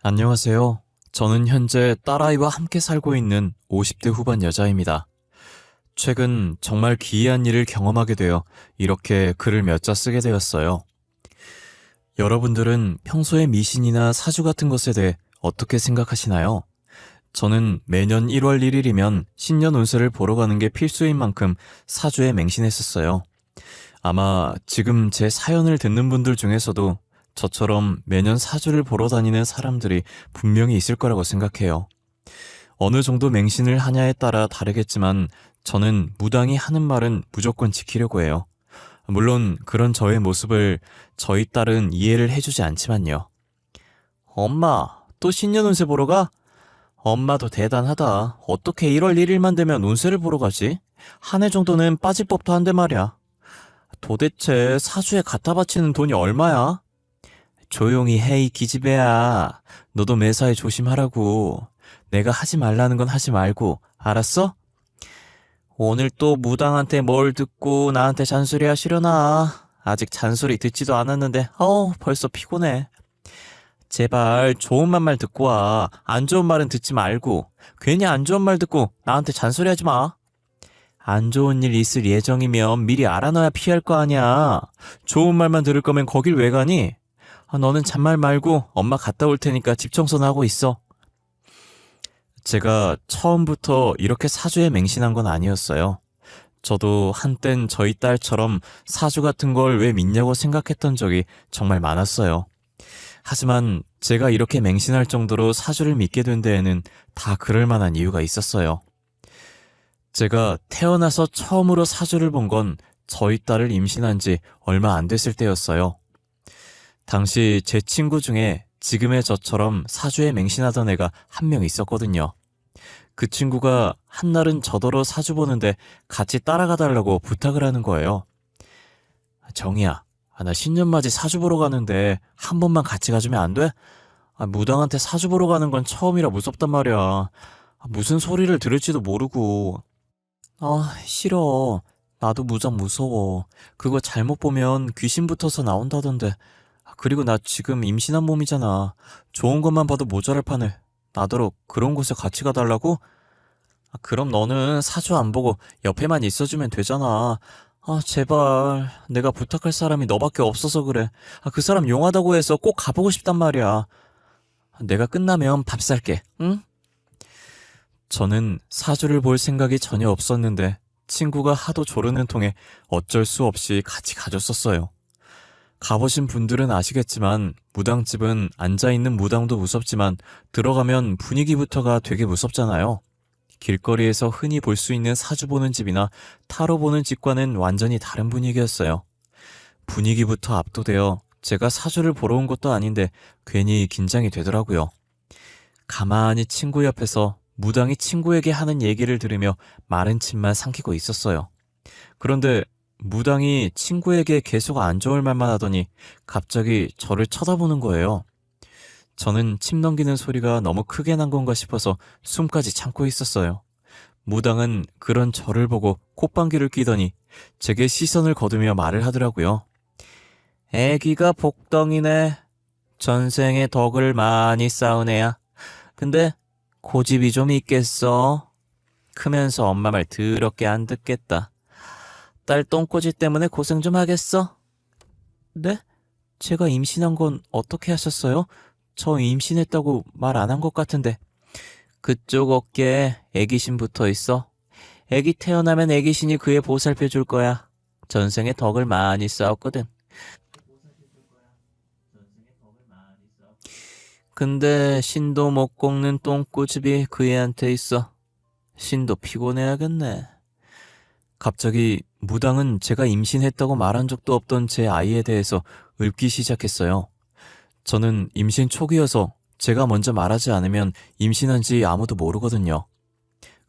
안녕하세요. 저는 현재 딸아이와 함께 살고 있는 50대 후반 여자입니다. 최근 정말 기이한 일을 경험하게 되어 이렇게 글을 몇 자 쓰게 되었어요. 여러분들은 평소에 미신이나 사주 같은 것에 대해 어떻게 생각하시나요? 저는 매년 1월 1일이면 신년 운세를 보러 가는 게 필수인 만큼 사주에 맹신했었어요. 아마 지금 제 사연을 듣는 분들 중에서도 저처럼 매년 사주를 보러 다니는 사람들이 분명히 있을 거라고 생각해요. 어느 정도 맹신을 하냐에 따라 다르겠지만 저는 무당이 하는 말은 무조건 지키려고 해요. 물론 그런 저의 모습을 저희 딸은 이해를 해주지 않지만요. 엄마, 또 신년 운세 보러 가? 엄마도 대단하다. 어떻게 1월 1일만 되면 운세를 보러 가지? 한 해 정도는 빠질 법도 한데 말이야. 도대체 사주에 갖다 바치는 돈이 얼마야? 조용히 해, 이 기집애야. 너도 매사에 조심하라고. 내가 하지 말라는 건 하지 말고, 알았어? 오늘 또 무당한테 뭘 듣고 나한테 잔소리 하시려나? 아직 잔소리 듣지도 않았는데, 벌써 피곤해. 제발 좋은 말만 듣고 와. 안 좋은 말은 듣지 말고. 괜히 안 좋은 말 듣고 나한테 잔소리 하지 마. 안 좋은 일 있을 예정이면 미리 알아놔야 피할 거 아니야. 좋은 말만 들을 거면 거길 왜 가니? 너는 잔말 말고 엄마 갔다 올 테니까 집 청소나 하고 있어. 제가 처음부터 이렇게 사주에 맹신한 건 아니었어요. 저도 한땐 저희 딸처럼 사주 같은 걸 왜 믿냐고 생각했던 적이 정말 많았어요. 하지만 제가 이렇게 맹신할 정도로 사주를 믿게 된 데에는 다 그럴 만한 이유가 있었어요. 제가 태어나서 처음으로 사주를 본 건 저희 딸을 임신한 지 얼마 안 됐을 때였어요. 당시 제 친구 중에 지금의 저처럼 사주에 맹신하던 애가 한 명 있었거든요. 그 친구가 한날은 저더러 사주 보는데 같이 따라가 달라고 부탁을 하는 거예요. 정이야, 나 신년맞이 사주 보러 가는데 한 번만 같이 가주면 안 돼? 무당한테 사주 보러 가는 건 처음이라 무섭단 말이야. 무슨 소리를 들을지도 모르고. 싫어. 나도 무당 무서워. 그거 잘못 보면 귀신 붙어서 나온다던데. 그리고 나 지금 임신한 몸이잖아. 좋은 것만 봐도 모자랄 판에 나더러 그런 곳에 같이 가달라고? 그럼 너는 사주 안 보고 옆에만 있어주면 되잖아. 제발. 내가 부탁할 사람이 너밖에 없어서 그래. 그 사람 용하다고 해서 꼭 가보고 싶단 말이야. 내가 끝나면 밥 살게, 응? 저는 사주를 볼 생각이 전혀 없었는데 친구가 하도 조르는 통에 어쩔 수 없이 같이 가줬었어요. 가보신 분들은 아시겠지만 무당집은 앉아있는 무당도 무섭지만 들어가면 분위기부터가 되게 무섭잖아요. 길거리에서 흔히 볼 수 있는 사주 보는 집이나 타로 보는 집과는 완전히 다른 분위기였어요. 분위기부터 압도되어 제가 사주를 보러 온 것도 아닌데 괜히 긴장이 되더라고요. 가만히 친구 옆에서 무당이 친구에게 하는 얘기를 들으며 마른 침만 삼키고 있었어요. 그런데 무당이 친구에게 계속 안 좋을 말만 하더니 갑자기 저를 쳐다보는 거예요. 저는 침 넘기는 소리가 너무 크게 난 건가 싶어서 숨까지 참고 있었어요. 무당은 그런 저를 보고 콧방귀를 뀌더니 제게 시선을 거두며 말을 하더라고요. 애기가 복덩이네. 전생에 덕을 많이 쌓은 애야. 근데 고집이 좀 있겠어. 크면서 엄마 말 더럽게 안 듣겠다. 딸 똥꼬지 때문에 고생 좀 하겠어? 네? 제가 임신한 건 어떻게 하셨어요? 저 임신했다고 말 안 한 것 같은데. 그쪽 어깨에 애기신 붙어 있어. 애기 태어나면 애기신이 그애 보살펴 줄 거야. 전생에 덕을 많이 쌓았거든. 근데 신도 못 꺾는 똥꼬집이 그 애한테 있어. 신도 피곤해야겠네. 갑자기 무당은 제가 임신했다고 말한 적도 없던 제 아이에 대해서 읊기 시작했어요. 저는 임신 초기여서 제가 먼저 말하지 않으면 임신한지 아무도 모르거든요.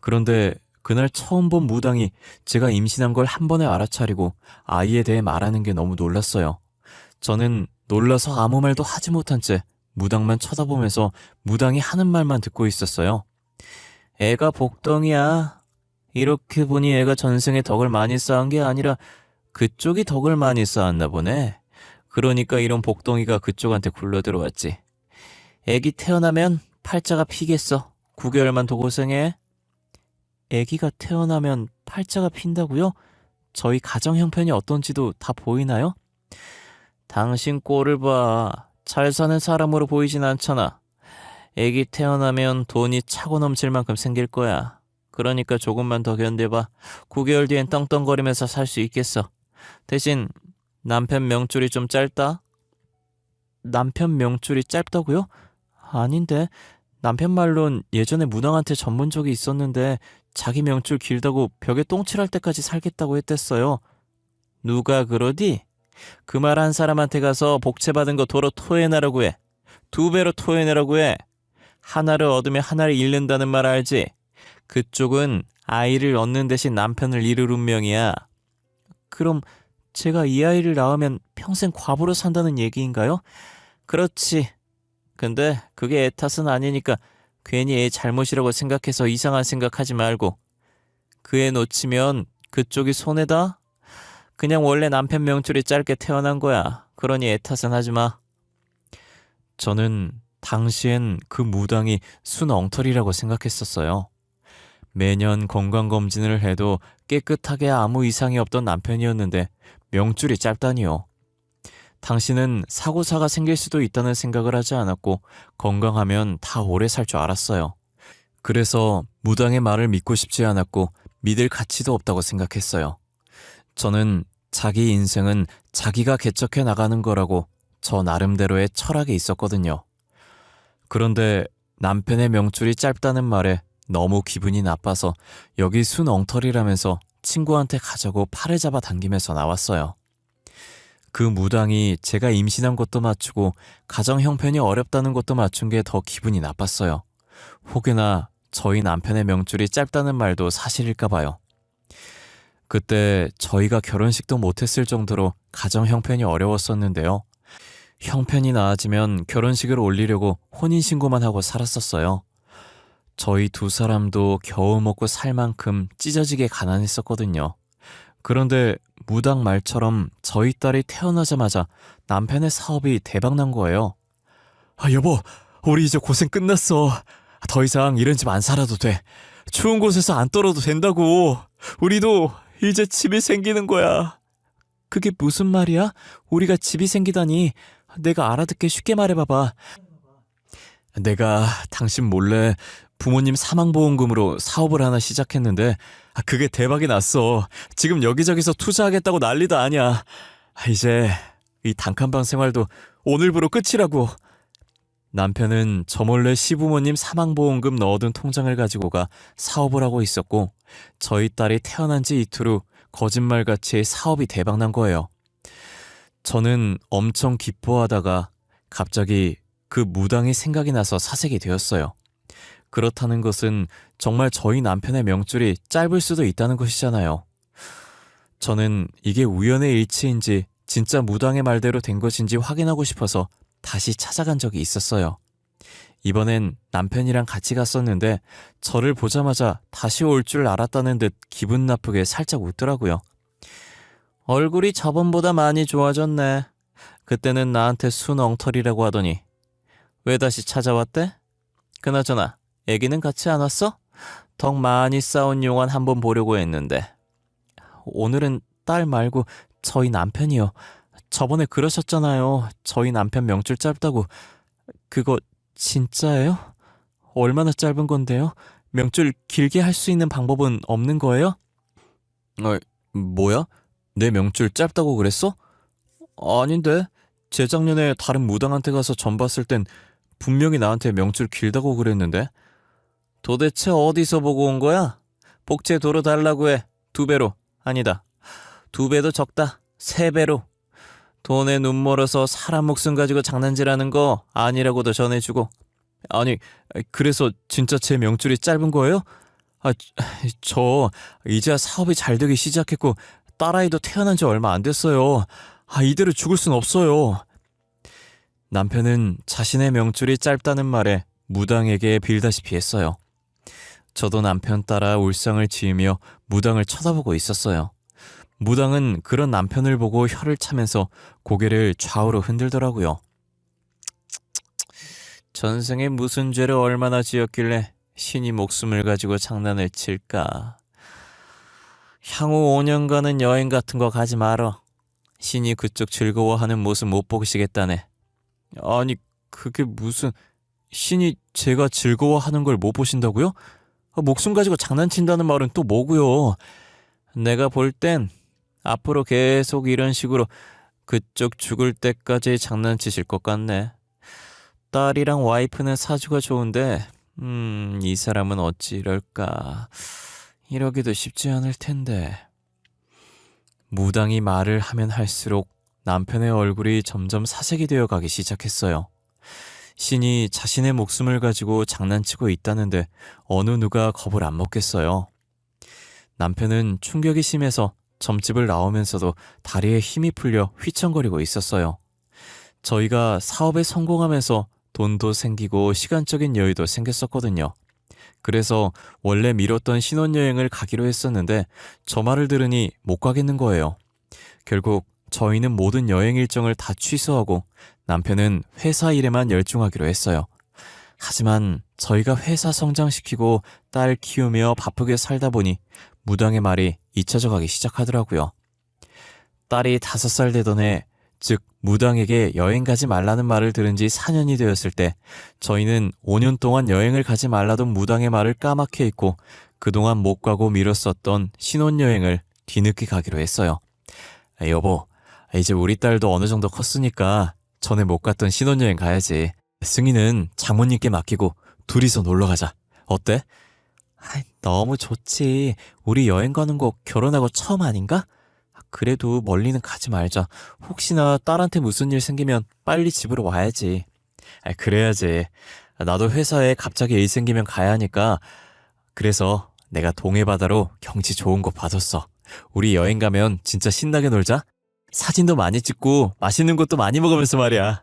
그런데 그날 처음 본 무당이 제가 임신한 걸 한 번에 알아차리고 아이에 대해 말하는 게 너무 놀랐어요. 저는 놀라서 아무 말도 하지 못한 채 무당만 쳐다보면서 무당이 하는 말만 듣고 있었어요. 애가 복덩이야. 이렇게 보니 애가 전생에 덕을 많이 쌓은 게 아니라 그쪽이 덕을 많이 쌓았나 보네. 그러니까 이런 복덩이가 그쪽한테 굴러 들어왔지. 애기 태어나면 팔자가 피겠어. 9개월만 더 고생해. 애기가 태어나면 팔자가 핀다고요? 저희 가정 형편이 어떤지도 다 보이나요? 당신 꼴을 봐. 잘 사는 사람으로 보이진 않잖아. 애기 태어나면 돈이 차고 넘칠 만큼 생길 거야. 그러니까 조금만 더 견뎌봐. 9개월 뒤엔 떵떵거리면서 살 수 있겠어. 대신 남편 명줄이 좀 짧다? 남편 명줄이 짧다고요? 아닌데. 남편 말론 예전에 무당한테 전문 적이 있었는데 자기 명줄 길다고 벽에 똥칠할 때까지 살겠다고 했댔어요. 누가 그러디? 그 말 한 사람한테 가서 복채받은 거 도로 토해내라고 해. 2배로 토해내라고 해. 하나를 얻으면 하나를 잃는다는 말 알지? 그쪽은 아이를 얻는 대신 남편을 잃을 운명이야. 그럼 제가 이 아이를 낳으면 평생 과부로 산다는 얘기인가요? 그렇지. 근데 그게 애 탓은 아니니까 괜히 애 잘못이라고 생각해서 이상한 생각하지 말고. 그 애 놓치면 그쪽이 손해다? 그냥 원래 남편 명줄이 짧게 태어난 거야. 그러니 애 탓은 하지 마. 저는 당시엔 그 무당이 순 엉터리라고 생각했었어요. 매년 건강검진을 해도 깨끗하게 아무 이상이 없던 남편이었는데 명줄이 짧다니요. 당신은 사고사가 생길 수도 있다는 생각을 하지 않았고 건강하면 다 오래 살 줄 알았어요. 그래서 무당의 말을 믿고 싶지 않았고 믿을 가치도 없다고 생각했어요. 저는 자기 인생은 자기가 개척해 나가는 거라고 저 나름대로의 철학이 있었거든요. 그런데 남편의 명줄이 짧다는 말에 너무 기분이 나빠서 여기 순 엉터리라면서 친구한테 가자고 팔을 잡아 당기면서 나왔어요. 그 무당이 제가 임신한 것도 맞추고 가정 형편이 어렵다는 것도 맞춘 게 더 기분이 나빴어요. 혹여나 저희 남편의 명줄이 짧다는 말도 사실일까 봐요. 그때 저희가 결혼식도 못했을 정도로 가정 형편이 어려웠었는데요. 형편이 나아지면 결혼식을 올리려고 혼인신고만 하고 살았었어요. 저희 두 사람도 겨우 먹고 살 만큼 찢어지게 가난했었거든요. 그런데 무당 말처럼 저희 딸이 태어나자마자 남편의 사업이 대박난 거예요. 여보, 우리 이제 고생 끝났어. 더 이상 이런 집 안 살아도 돼. 추운 곳에서 안 떨어도 된다고. 우리도 이제 집이 생기는 거야. 그게 무슨 말이야? 우리가 집이 생기다니. 내가 알아듣게 쉽게 말해봐봐. 내가 당신 몰래 부모님 사망보험금으로 사업을 하나 시작했는데 그게 대박이 났어. 지금 여기저기서 투자하겠다고 난리도 아니야. 이제 이 단칸방 생활도 오늘부로 끝이라고. 남편은 저 몰래 시부모님 사망보험금 넣어둔 통장을 가지고 가 사업을 하고 있었고 저희 딸이 태어난 지 이틀 후 거짓말같이 사업이 대박난 거예요. 저는 엄청 기뻐하다가 갑자기 그 무당이 생각이 나서 사색이 되었어요. 그렇다는 것은 정말 저희 남편의 명줄이 짧을 수도 있다는 것이잖아요. 저는 이게 우연의 일치인지 진짜 무당의 말대로 된 것인지 확인하고 싶어서 다시 찾아간 적이 있었어요. 이번엔 남편이랑 같이 갔었는데 저를 보자마자 다시 올 줄 알았다는 듯 기분 나쁘게 살짝 웃더라고요. 얼굴이 저번보다 많이 좋아졌네. 그때는 나한테 순 엉터리라고 하더니 왜 다시 찾아왔대? 그나저나 애기는 같이 안 왔어? 덕 많이 쌓은 용안 한번 보려고 했는데. 오늘은 딸 말고 저희 남편이요. 저번에 그러셨잖아요. 저희 남편 명줄 짧다고. 그거 진짜예요? 얼마나 짧은 건데요? 명줄 길게 할 수 있는 방법은 없는 거예요? 뭐야? 내 명줄 짧다고 그랬어? 아닌데. 재작년에 다른 무당한테 가서 점 봤을 땐 분명히 나한테 명줄 길다고 그랬는데. 도대체 어디서 보고 온 거야? 복채 도로 달라고 해. 2배로. 아니다. 2배도 적다. 3배로. 돈에 눈 멀어서 사람 목숨 가지고 장난질하는 거 아니라고도 전해주고. 아니, 그래서 진짜 제 명줄이 짧은 거예요? 저 이제야 사업이 잘 되기 시작했고 딸아이도 태어난 지 얼마 안 됐어요. 이대로 죽을 순 없어요. 남편은 자신의 명줄이 짧다는 말에 무당에게 빌다시피 했어요. 저도 남편 따라 울상을 지으며 무당을 쳐다보고 있었어요. 무당은 그런 남편을 보고 혀를 차면서 고개를 좌우로 흔들더라고요. 전생에 무슨 죄를 얼마나 지었길래 신이 목숨을 가지고 장난을 칠까? 향후 5년간은 여행 같은 거 가지 말어. 신이 그쪽 즐거워하는 모습 못 보시겠다네. 아니, 그게 무슨... 신이 제가 즐거워하는 걸 못 보신다고요? 목숨 가지고 장난친다는 말은 또 뭐고요? 내가 볼 땐 앞으로 계속 이런 식으로 그쪽 죽을 때까지 장난치실 것 같네. 딸이랑 와이프는 사주가 좋은데 이 사람은 어찌 이럴까. 이러기도 쉽지 않을 텐데. 무당이 말을 하면 할수록 남편의 얼굴이 점점 사색이 되어 가기 시작했어요. 신이 자신의 목숨을 가지고 장난치고 있다는데 어느 누가 겁을 안 먹겠어요. 남편은 충격이 심해서 점집을 나오면서도 다리에 힘이 풀려 휘청거리고 있었어요. 저희가 사업에 성공하면서 돈도 생기고 시간적인 여유도 생겼었거든요. 그래서 원래 미뤘던 신혼여행을 가기로 했었는데 저 말을 들으니 못 가겠는 거예요. 결국 저희는 모든 여행 일정을 다 취소하고 남편은 회사 일에만 열중하기로 했어요. 하지만 저희가 회사 성장시키고 딸 키우며 바쁘게 살다 보니 무당의 말이 잊혀져 가기 시작하더라고요. 딸이 5살 되던 해, 즉 무당에게 여행 가지 말라는 말을 들은 지 4년이 되었을 때 저희는 5년 동안 여행을 가지 말라던 무당의 말을 까맣게 잊고 그동안 못 가고 미뤘었던 신혼여행을 뒤늦게 가기로 했어요. 여보, 이제 우리 딸도 어느 정도 컸으니까 전에 못 갔던 신혼여행 가야지. 승희는 장모님께 맡기고 둘이서 놀러 가자. 어때? 너무 좋지. 우리 여행 가는 거 결혼하고 처음 아닌가? 그래도 멀리는 가지 말자. 혹시나 딸한테 무슨 일 생기면 빨리 집으로 와야지. 그래야지. 나도 회사에 갑자기 일 생기면 가야 하니까. 그래서 내가 동해바다로 경치 좋은 곳 봐뒀어. 우리 여행 가면 진짜 신나게 놀자. 사진도 많이 찍고 맛있는 것도 많이 먹으면서 말이야.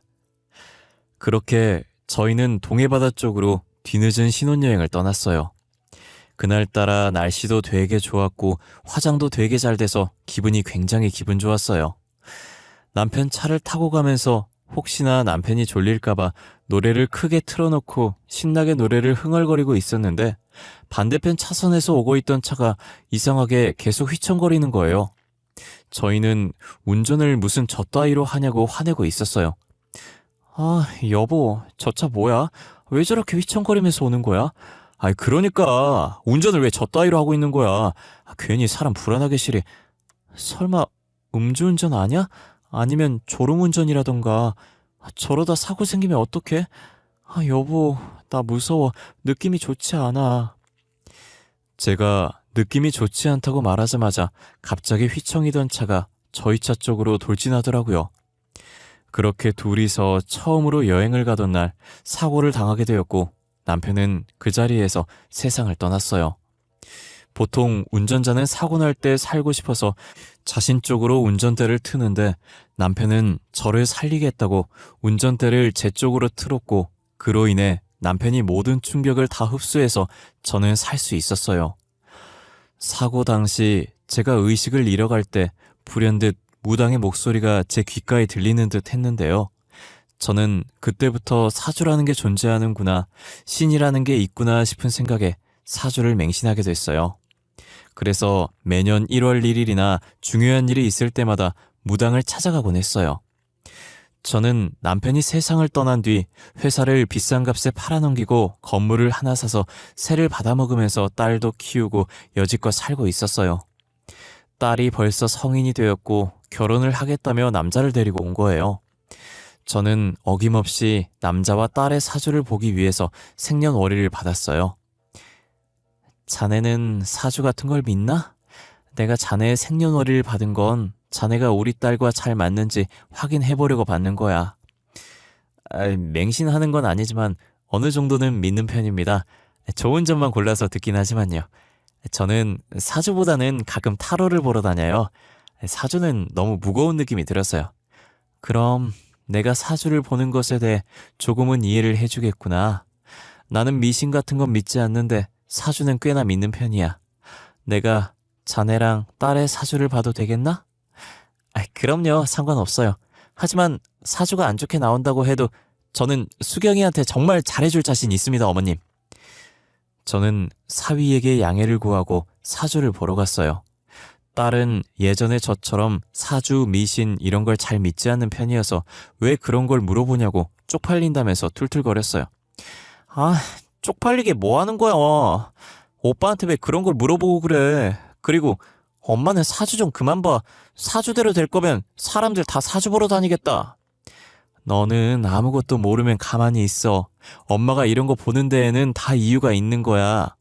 그렇게 저희는 동해바다 쪽으로 뒤늦은 신혼여행을 떠났어요. 그날따라 날씨도 되게 좋았고 화장도 되게 잘 돼서 기분이 굉장히 기분 좋았어요. 남편 차를 타고 가면서 혹시나 남편이 졸릴까봐 노래를 크게 틀어놓고 신나게 노래를 흥얼거리고 있었는데 반대편 차선에서 오고 있던 차가 이상하게 계속 휘청거리는 거예요. 저희는 운전을 무슨 저 따위로 하냐고 화내고 있었어요. 여보, 저 차 뭐야? 왜 저렇게 휘청거리면서 오는 거야? 그러니까 운전을 왜 저 따위로 하고 있는 거야? 괜히 사람 불안하게 시리. 설마 음주운전 아니야? 아니면 졸음운전이라던가. 저러다 사고 생기면 어떡해? 여보, 나 무서워. 느낌이 좋지 않아. 제가 느낌이 좋지 않다고 말하자마자 갑자기 휘청이던 차가 저희 차 쪽으로 돌진하더라고요. 그렇게 둘이서 처음으로 여행을 가던 날 사고를 당하게 되었고 남편은 그 자리에서 세상을 떠났어요. 보통 운전자는 사고 날 때 살고 싶어서 자신 쪽으로 운전대를 트는데 남편은 저를 살리겠다고 운전대를 제 쪽으로 틀었고 그로 인해 남편이 모든 충격을 다 흡수해서 저는 살 수 있었어요. 사고 당시 제가 의식을 잃어갈 때 불현듯 무당의 목소리가 제 귓가에 들리는 듯 했는데요. 저는 그때부터 사주라는 게 존재하는구나, 신이라는 게 있구나 싶은 생각에 사주를 맹신하게 됐어요. 그래서 매년 1월 1일이나 중요한 일이 있을 때마다 무당을 찾아가곤 했어요. 저는 남편이 세상을 떠난 뒤 회사를 비싼 값에 팔아넘기고 건물을 하나 사서 세를 받아먹으면서 딸도 키우고 여지껏 살고 있었어요. 딸이 벌써 성인이 되었고 결혼을 하겠다며 남자를 데리고 온 거예요. 저는 어김없이 남자와 딸의 사주를 보기 위해서 생년월일을 받았어요. 자네는 사주 같은 걸 믿나? 내가 자네의 생년월일을 받은 건 자네가 우리 딸과 잘 맞는지 확인해보려고 받는 거야. 맹신하는 건 아니지만 어느 정도는 믿는 편입니다. 좋은 점만 골라서 듣긴 하지만요. 저는 사주보다는 가끔 타로를 보러 다녀요. 사주는 너무 무거운 느낌이 들었어요. 그럼 내가 사주를 보는 것에 대해 조금은 이해를 해주겠구나. 나는 미신 같은 건 믿지 않는데 사주는 꽤나 믿는 편이야. 내가 자네랑 딸의 사주를 봐도 되겠나? 그럼요. 상관없어요. 하지만 사주가 안 좋게 나온다고 해도 저는 수경이한테 정말 잘해줄 자신 있습니다, 어머님. 저는 사위에게 양해를 구하고 사주를 보러 갔어요. 딸은 예전에 저처럼 사주, 미신 이런 걸 잘 믿지 않는 편이어서 왜 그런 걸 물어보냐고 쪽팔린다면서 툴툴거렸어요. 아, 쪽팔리게 뭐 하는 거야? 오빠한테 왜 그런 걸 물어보고 그래? 그리고 엄마는 사주 좀 그만 봐. 사주대로 될 거면 사람들 다 사주 보러 다니겠다. 너는 아무것도 모르면 가만히 있어. 엄마가 이런 거 보는 데에는 다 이유가 있는 거야.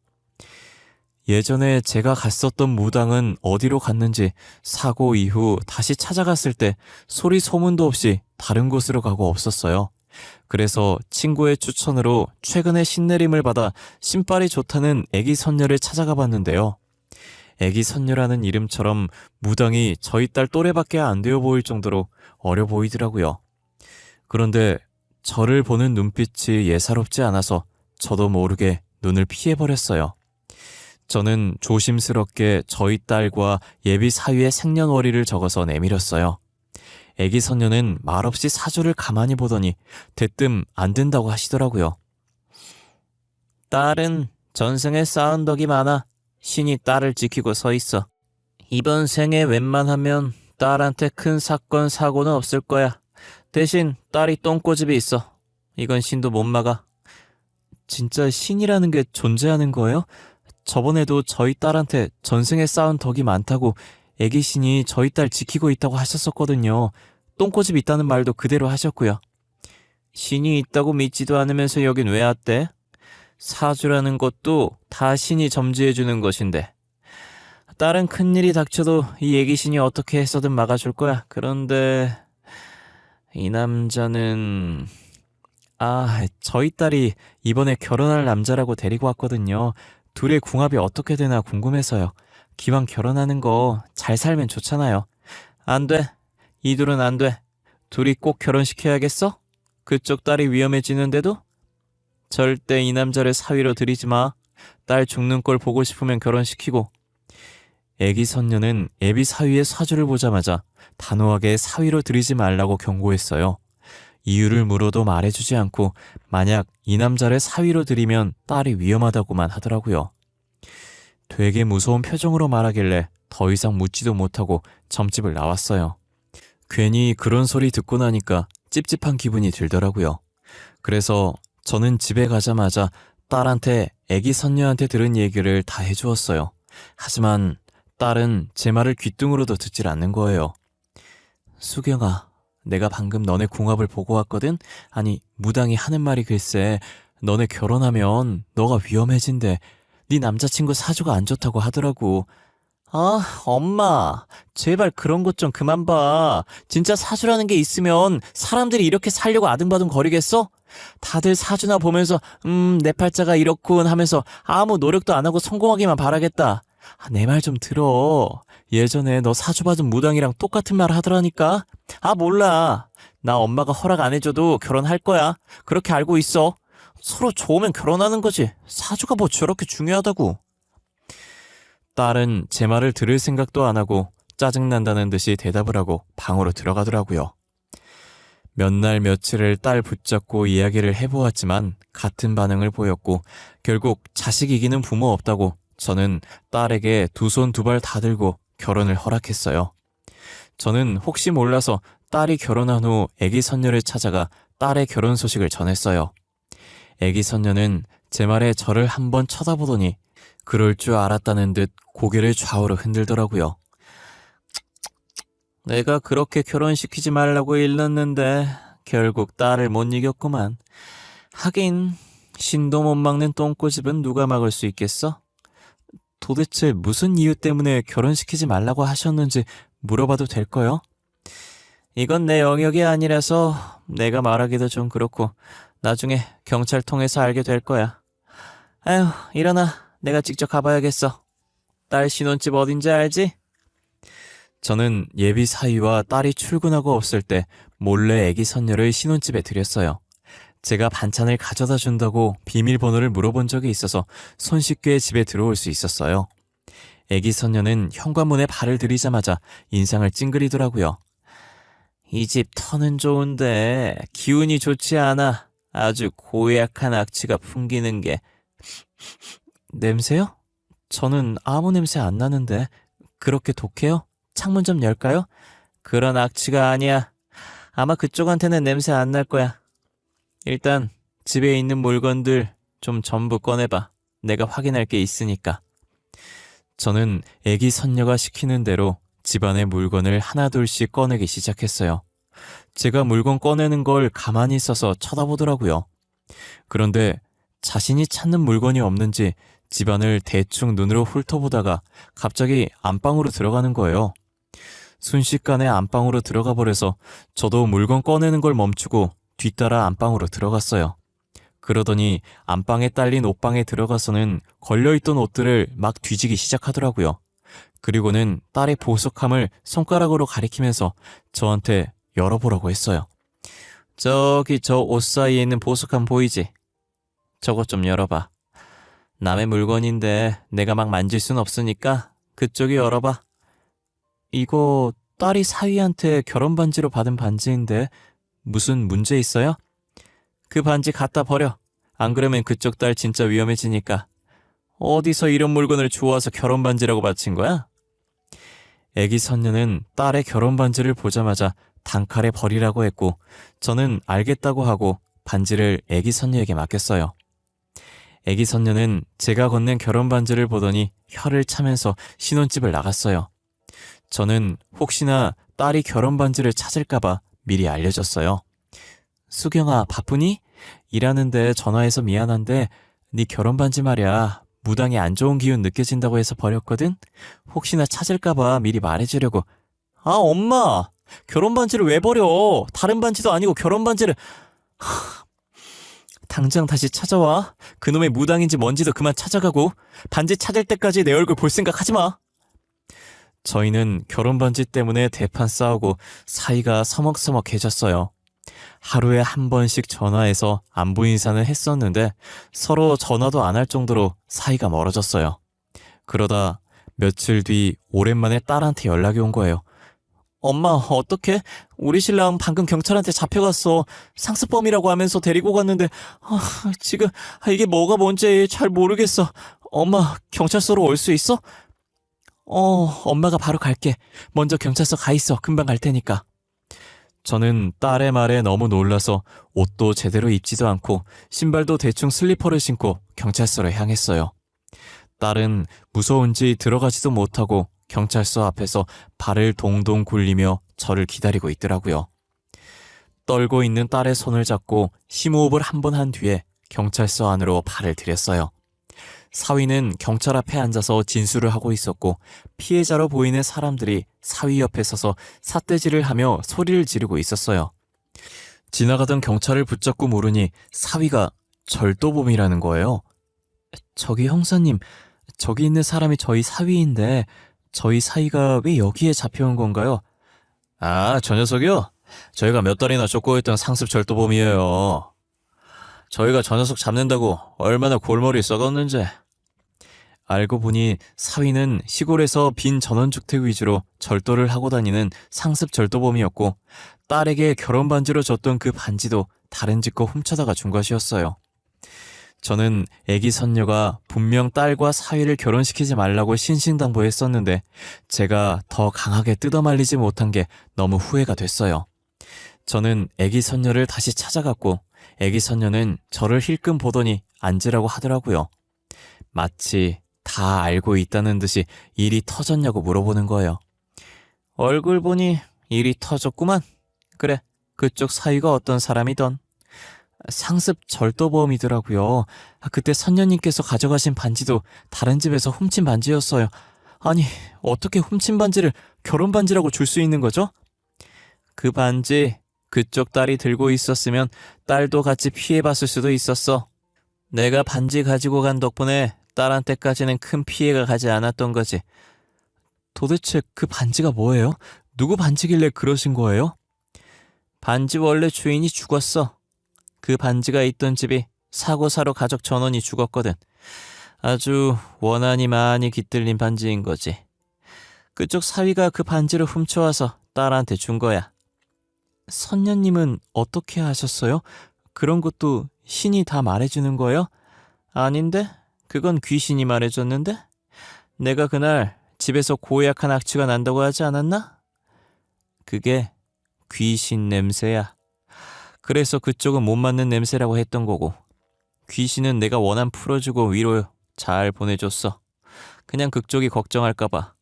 예전에 제가 갔었던 무당은 어디로 갔는지 사고 이후 다시 찾아갔을 때 소리 소문도 없이 다른 곳으로 가고 없었어요. 그래서 친구의 추천으로 최근에 신내림을 받아 신발이 좋다는 애기 선녀를 찾아가 봤는데요. 애기 선녀라는 이름처럼 무당이 저희 딸 또래밖에 안 되어 보일 정도로 어려 보이더라고요. 그런데 저를 보는 눈빛이 예사롭지 않아서 저도 모르게 눈을 피해버렸어요. 저는 조심스럽게 저희 딸과 예비 사위의 생년월일을 적어서 내밀었어요. 애기 선녀는 말없이 사주를 가만히 보더니 대뜸 안 된다고 하시더라고요. 딸은 전생에 쌓은 덕이 많아 신이 딸을 지키고 서 있어. 이번 생에 웬만하면 딸한테 큰 사건 사고는 없을 거야. 대신 딸이 똥꼬집이 있어. 이건 신도 못 막아. 진짜 신이라는 게 존재하는 거예요? 저번에도 저희 딸한테 전생에 쌓은 덕이 많다고 애기 신이 저희 딸 지키고 있다고 하셨었거든요. 똥꼬집 있다는 말도 그대로 하셨고요. 신이 있다고 믿지도 않으면서 여긴 왜 왔대? 사주라는 것도 다 신이 점지해주는 것인데. 딸은 큰일이 닥쳐도 이 애기 신이 어떻게 해서든 막아줄 거야. 그런데 이 남자는... 저희 딸이 이번에 결혼할 남자라고 데리고 왔거든요. 둘의 궁합이 어떻게 되나 궁금해서요. 기왕 결혼하는 거 잘 살면 좋잖아요. 안 돼. 이 둘은 안 돼. 둘이 꼭 결혼시켜야겠어? 그쪽 딸이 위험해지는데도? 절대 이 남자를 사위로 들이지 마. 딸 죽는 꼴 보고 싶으면 결혼시키고. 애기 선녀는 애비 사위의 사주를 보자마자 단호하게 사위로 들이지 말라고 경고했어요. 이유를 물어도 말해주지 않고 만약 이 남자를 사위로 들이면 딸이 위험하다고만 하더라고요. 되게 무서운 표정으로 말하길래 더 이상 묻지도 못하고 점집을 나왔어요. 괜히 그런 소리 듣고 나니까 찝찝한 기분이 들더라고요. 그래서 저는 집에 가자마자 딸한테 애기 선녀한테 들은 얘기를 다 해주었어요. 하지만 딸은 제 말을 귓등으로도 듣질 않는 거예요. 수경아, 내가 방금 너네 궁합을 보고 왔거든? 아니, 무당이 하는 말이 글쎄 너네 결혼하면 너가 위험해진대. 네 남자친구 사주가 안 좋다고 하더라고. 엄마, 제발 그런 것 좀 그만 봐. 진짜 사주라는 게 있으면 사람들이 이렇게 살려고 아등바등 거리겠어? 다들 사주나 보면서 내 팔자가 이렇군 하면서 아무 노력도 안 하고 성공하기만 바라겠다. 내 말 좀 들어. 예전에 너 사주 받은 무당이랑 똑같은 말 하더라니까. 몰라. 나 엄마가 허락 안 해줘도 결혼할 거야. 그렇게 알고 있어. 서로 좋으면 결혼하는 거지. 사주가 뭐 저렇게 중요하다고. 딸은 제 말을 들을 생각도 안 하고 짜증난다는 듯이 대답을 하고 방으로 들어가더라고요. 몇 날 며칠을 딸 붙잡고 이야기를 해보았지만 같은 반응을 보였고 결국 자식 이기는 부모 없다고 저는 딸에게 두 손 두 발 다 들고 결혼을 허락했어요. 저는 혹시 몰라서 딸이 결혼한 후 애기 선녀를 찾아가 딸의 결혼 소식을 전했어요. 애기 선녀는 제 말에 저를 한번 쳐다보더니 그럴 줄 알았다는 듯 고개를 좌우로 흔들더라고요. 내가 그렇게 결혼시키지 말라고 일렀는데 결국 딸을 못 이겼구만. 하긴 신도 못 막는 똥꼬집은 누가 막을 수 있겠어? 도대체 무슨 이유 때문에 결혼시키지 말라고 하셨는지 물어봐도 될까요? 이건 내 영역이 아니라서 내가 말하기도 좀 그렇고 나중에 경찰 통해서 알게 될 거야. 아휴, 일어나. 내가 직접 가봐야겠어. 딸 신혼집 어딘지 알지? 저는 예비 사위와 딸이 출근하고 없을 때 몰래 애기 선녀를 신혼집에 들였어요. 제가 반찬을 가져다 준다고 비밀번호를 물어본 적이 있어서 손쉽게 집에 들어올 수 있었어요. 애기 선녀는 현관문에 발을 들이자마자 인상을 찡그리더라고요. 이 집 터는 좋은데 기운이 좋지 않아. 아주 고약한 악취가 풍기는 게. 냄새요? 저는 아무 냄새 안 나는데. 그렇게 독해요? 창문 좀 열까요? 그런 악취가 아니야. 아마 그쪽한테는 냄새 안 날 거야. 일단 집에 있는 물건들 좀 전부 꺼내봐. 내가 확인할 게 있으니까. 저는 애기 선녀가 시키는 대로 집안의 물건을 하나둘씩 꺼내기 시작했어요. 제가 물건 꺼내는 걸 가만히 있어서 쳐다보더라고요. 그런데 자신이 찾는 물건이 없는지 집안을 대충 눈으로 훑어보다가 갑자기 안방으로 들어가는 거예요. 순식간에 안방으로 들어가 버려서 저도 물건 꺼내는 걸 멈추고 뒤따라 안방으로 들어갔어요. 그러더니 안방에 딸린 옷방에 들어가서는 걸려있던 옷들을 막 뒤지기 시작하더라고요. 그리고는 딸의 보석함을 손가락으로 가리키면서 저한테 열어보라고 했어요. 저기 저 옷 사이에 있는 보석함 보이지? 저것 좀 열어봐. 남의 물건인데 내가 막 만질 순 없으니까 그쪽이 열어봐. 이거 딸이 사위한테 결혼 반지로 받은 반지인데 무슨 문제 있어요? 그 반지 갖다 버려. 안 그러면 그쪽 딸 진짜 위험해지니까. 어디서 이런 물건을 주워와서 결혼 반지라고 바친 거야? 애기 선녀는 딸의 결혼 반지를 보자마자 단칼에 버리라고 했고 저는 알겠다고 하고 반지를 애기 선녀에게 맡겼어요. 애기 선녀는 제가 건넨 결혼 반지를 보더니 혀를 차면서 신혼집을 나갔어요. 저는 혹시나 딸이 결혼 반지를 찾을까봐 미리 알려줬어요. 수경아, 바쁘니? 일하는데 전화해서 미안한데 네 결혼 반지 말이야. 무당에 안 좋은 기운 느껴진다고 해서 버렸거든? 혹시나 찾을까봐 미리 말해주려고. 아, 엄마! 결혼 반지를 왜 버려? 다른 반지도 아니고 결혼 반지를... 당장 다시 찾아와. 그놈의 무당인지 뭔지도 그만 찾아가고 반지 찾을 때까지 내 얼굴 볼 생각 하지 마. 저희는 결혼 반지 때문에 대판 싸우고 사이가 서먹서먹해졌어요. 하루에 한 번씩 전화해서 안부 인사는 했었는데 서로 전화도 안 할 정도로 사이가 멀어졌어요. 그러다 며칠 뒤 오랜만에 딸한테 연락이 온 거예요. 엄마, 어떡해? 우리 신랑 방금 경찰한테 잡혀갔어. 상습범이라고 하면서 데리고 갔는데 지금 이게 뭐가 뭔지 잘 모르겠어. 엄마, 경찰서로 올 수 있어? 엄마가 바로 갈게. 먼저 경찰서 가 있어. 금방 갈 테니까. 저는 딸의 말에 너무 놀라서 옷도 제대로 입지도 않고 신발도 대충 슬리퍼를 신고 경찰서로 향했어요. 딸은 무서운지 들어가지도 못하고 경찰서 앞에서 발을 동동 굴리며 저를 기다리고 있더라고요. 떨고 있는 딸의 손을 잡고 심호흡을 한 번 한 뒤에 경찰서 안으로 발을 들였어요. 사위는 경찰 앞에 앉아서 진술을 하고 있었고 피해자로 보이는 사람들이 사위 옆에 서서 삿대질을 하며 소리를 지르고 있었어요. 지나가던 경찰을 붙잡고 물으니 사위가 절도범이라는 거예요. 저기 형사님, 저기 있는 사람이 저희 사위인데 저희 사위가 왜 여기에 잡혀온 건가요? 아, 저 녀석이요? 저희가 몇 달이나 쫓고 있던 상습 절도범이에요. 저희가 저 녀석 잡는다고 얼마나 골머리 썩었는지. 알고 보니 사위는 시골에서 빈 전원주택 위주로 절도를 하고 다니는 상습 절도범이었고 딸에게 결혼 반지로 줬던 그 반지도 다른 집 거 훔쳐다가 준 것이었어요. 저는 애기 선녀가 분명 딸과 사위를 결혼시키지 말라고 신신당부했었는데 제가 더 강하게 뜯어말리지 못한 게 너무 후회가 됐어요. 저는 애기 선녀를 다시 찾아갔고 애기 선녀는 저를 힐끔 보더니 앉으라고 하더라고요. 마치 다 알고 있다는 듯이 일이 터졌냐고 물어보는 거예요. 얼굴 보니 일이 터졌구만. 그래, 그쪽 사위가 어떤 사람이던. 상습 절도범이더라고요. 그때 선녀님께서 가져가신 반지도 다른 집에서 훔친 반지였어요. 아니, 어떻게 훔친 반지를 결혼 반지라고 줄 수 있는 거죠? 그 반지 그쪽 딸이 들고 있었으면 딸도 같이 피해봤을 수도 있었어. 내가 반지 가지고 간 덕분에 딸한테까지는 큰 피해가 가지 않았던 거지. 도대체 그 반지가 뭐예요? 누구 반지길래 그러신 거예요? 반지 원래 주인이 죽었어. 그 반지가 있던 집이 사고사로 가족 전원이 죽었거든. 아주 원한이 많이 깃들린 반지인 거지. 그쪽 사위가 그 반지를 훔쳐와서 딸한테 준 거야. 선녀님은 어떻게 하셨어요? 그런 것도 신이 다 말해주는 거예요? 아닌데? 그건 귀신이 말해줬는데? 내가 그날 집에서 고약한 악취가 난다고 하지 않았나? 그게 귀신 냄새야. 그래서 그쪽은 못 맞는 냄새라고 했던 거고, 귀신은 내가 원한 풀어주고 위로 잘 보내줬어. 그냥 그쪽이 걱정할까봐.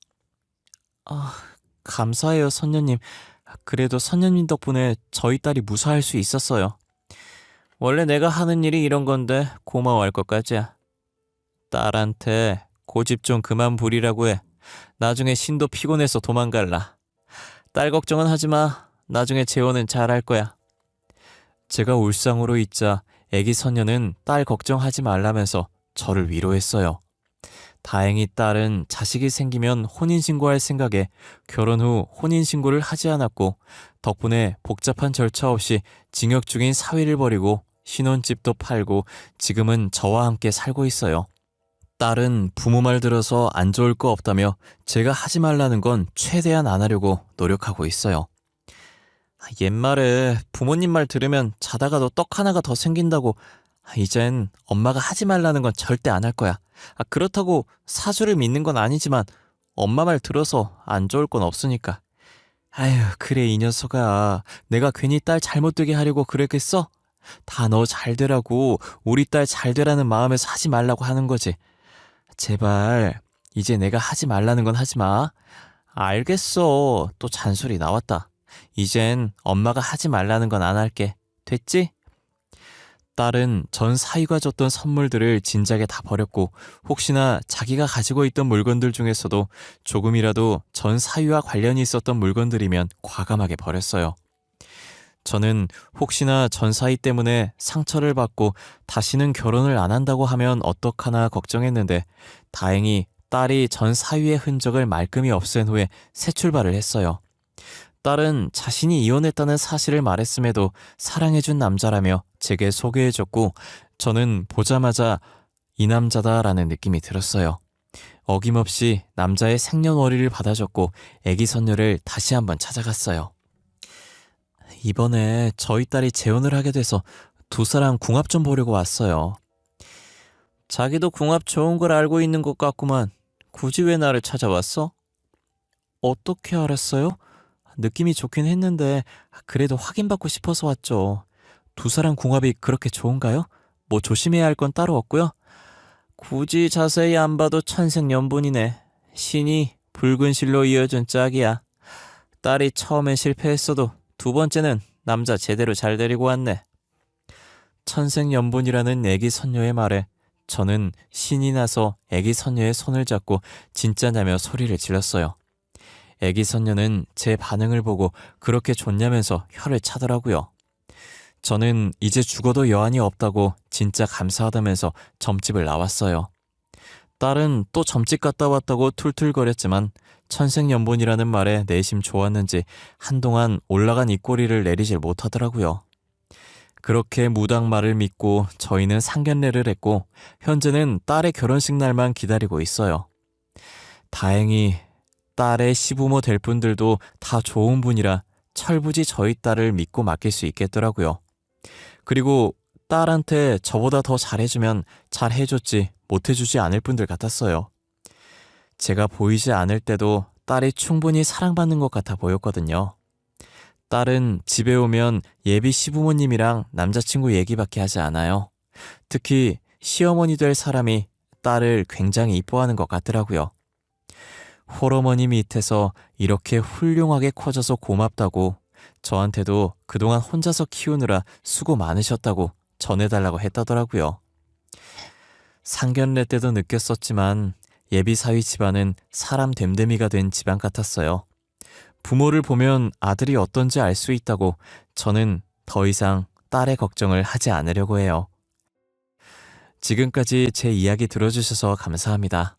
아, 감사해요, 선녀님. 그래도 선녀님 덕분에 저희 딸이 무사할 수 있었어요. 원래 내가 하는 일이 이런 건데 고마워할 것까지야. 딸한테 고집 좀 그만 부리라고 해. 나중에 신도 피곤해서 도망갈라. 딸 걱정은 하지 마. 나중에 재혼은 잘할 거야. 제가 울상으로 있자 애기 선녀는 딸 걱정하지 말라면서 저를 위로했어요. 다행히 딸은 자식이 생기면 혼인신고할 생각에 결혼 후 혼인신고를 하지 않았고, 덕분에 복잡한 절차 없이 징역 중인 사위를 버리고 신혼집도 팔고 지금은 저와 함께 살고 있어요. 딸은 부모 말 들어서 안 좋을 거 없다며 제가 하지 말라는 건 최대한 안 하려고 노력하고 있어요. 옛말에 부모님 말 들으면 자다가도 떡 하나가 더 생긴다고. 이젠 엄마가 하지 말라는 건 절대 안 할 거야. 그렇다고 사주를 믿는 건 아니지만 엄마 말 들어서 안 좋을 건 없으니까. 아휴, 그래 이 녀석아. 내가 괜히 딸 잘못되게 하려고 그랬겠어? 다 너 잘 되라고, 우리 딸 잘 되라는 마음에서 하지 말라고 하는 거지. 제발 이제 내가 하지 말라는 건 하지 마. 알겠어. 또 잔소리 나왔다. 이젠 엄마가 하지 말라는 건 안 할게. 됐지? 딸은 전 사위가 줬던 선물들을 진작에 다 버렸고, 혹시나 자기가 가지고 있던 물건들 중에서도 조금이라도 전 사위와 관련이 있었던 물건들이면 과감하게 버렸어요. 저는 혹시나 전 사위 때문에 상처를 받고 다시는 결혼을 안 한다고 하면 어떡하나 걱정했는데, 다행히 딸이 전 사위의 흔적을 말끔히 없앤 후에 새 출발을 했어요. 딸은 자신이 이혼했다는 사실을 말했음에도 사랑해준 남자라며 제게 소개해줬고, 저는 보자마자 이 남자다라는 느낌이 들었어요. 어김없이 남자의 생년월일을 받아줬고 애기 선녀를 다시 한번 찾아갔어요. 이번에 저희 딸이 재혼을 하게 돼서 두 사람 궁합 좀 보려고 왔어요. 자기도 궁합 좋은 걸 알고 있는 것 같구만. 굳이 왜 나를 찾아왔어? 어떻게 알았어요? 느낌이 좋긴 했는데 그래도 확인받고 싶어서 왔죠. 두 사람 궁합이 그렇게 좋은가요? 뭐 조심해야 할 건 따로 없고요. 굳이 자세히 안 봐도 천생연분이네. 신이 붉은 실로 이어준 짝이야. 딸이 처음엔 실패했어도 두 번째는 남자 제대로 잘 데리고 왔네. 천생연분이라는 애기 선녀의 말에 저는 신이 나서 애기 선녀의 손을 잡고 진짜냐며 소리를 질렀어요. 애기 선녀는 제 반응을 보고 그렇게 좋냐면서 혀를 차더라고요. 저는 이제 죽어도 여한이 없다고 진짜 감사하다면서 점집을 나왔어요. 딸은 또 점집 갔다 왔다고 툴툴거렸지만 천생연분이라는 말에 내심 좋았는지 한동안 올라간 입꼬리를 내리질 못하더라고요. 그렇게 무당 말을 믿고 저희는 상견례를 했고, 현재는 딸의 결혼식 날만 기다리고 있어요. 다행히 딸의 시부모 될 분들도 다 좋은 분이라 철부지 저희 딸을 믿고 맡길 수 있겠더라고요. 그리고 딸한테 저보다 더 잘해주면 잘해줬지 못해주지 않을 분들 같았어요. 제가 보이지 않을 때도 딸이 충분히 사랑받는 것 같아 보였거든요. 딸은 집에 오면 예비 시부모님이랑 남자친구 얘기밖에 하지 않아요. 특히 시어머니 될 사람이 딸을 굉장히 이뻐하는 것 같더라고요. 홀어머니 밑에서 이렇게 훌륭하게 커져서 고맙다고, 저한테도 그동안 혼자서 키우느라 수고 많으셨다고 전해달라고 했다더라고요. 상견례 때도 느꼈었지만 예비사위 집안은 사람 됨됨이가 된 집안 같았어요. 부모를 보면 아들이 어떤지 알 수 있다고 저는 더 이상 딸의 걱정을 하지 않으려고 해요. 지금까지 제 이야기 들어주셔서 감사합니다.